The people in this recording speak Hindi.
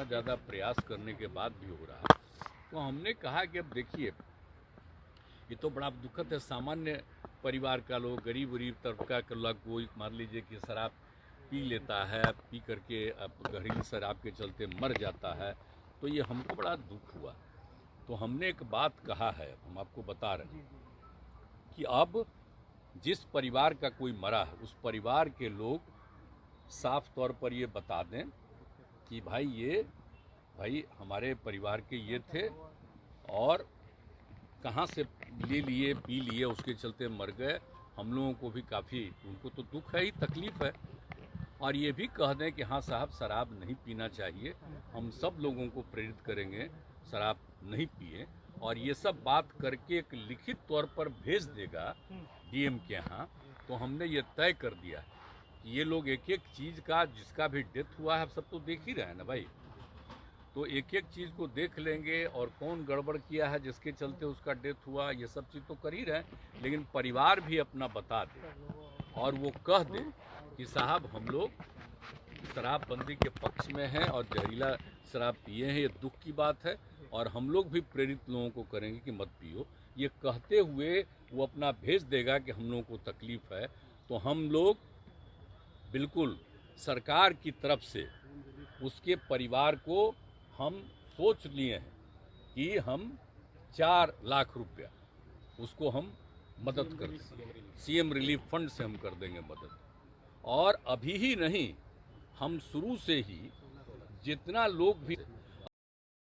इतना ज़्यादा प्रयास करने के बाद भी हो रहा, तो हमने कहा कि अब देखिए ये तो बड़ा दुखद है। सामान्य परिवार का लोग, गरीब तबका का लोग, कोई मान लीजिए कि शराब पी लेता है, पी करके अब घरेलू शराब के चलते मर जाता है, तो ये हमको बड़ा दुख हुआ। तो हमने एक बात कहा है, हम आपको बता रहे हैं कि अब जिस परिवार का कोई मरा है उस परिवार के लोग साफ तौर पर ये बता दें कि भाई हमारे परिवार के ये थे और कहाँ से ले लिए, पी लिए, उसके चलते मर गए। हम लोगों को भी काफ़ी, उनको तो दुख है ही, तकलीफ़ है। और ये भी कह दें कि हाँ साहब शराब नहीं पीना चाहिए, हम सब लोगों को प्रेरित करेंगे शराब नहीं पिए, और ये सब बात करके एक लिखित तौर पर भेज देगा डीएम के यहाँ। तो हमने ये तय कर दिया कि ये लोग एक एक चीज़ का, जिसका भी डेथ हुआ है, सब तो देख ही रहे हैं ना भाई, तो एक एक चीज़ को देख लेंगे और कौन गड़बड़ किया है जिसके चलते उसका डेथ हुआ, ये सब चीज़ तो कर ही रहे हैं। लेकिन परिवार भी अपना बता दे और वो कह दे कि साहब हम लोग शराबबंदी के पक्ष में हैं और जहरीला शराब पिए हैं, ये दुख की बात है, और हम लोग भी प्रेरित लोगों को करेंगे कि मत पियो। ये कहते हुए वो अपना भेज देगा कि हम लोगों को तकलीफ़ है। तो हम लोग बिल्कुल सरकार की तरफ से उसके परिवार को हम सोच लिए हैं कि हम 4 लाख रुपया उसको हम मदद कर देंगे, सीएम रिलीफ फंड से हम कर देंगे मदद। और अभी ही नहीं, हम शुरू से ही जितना लोग भी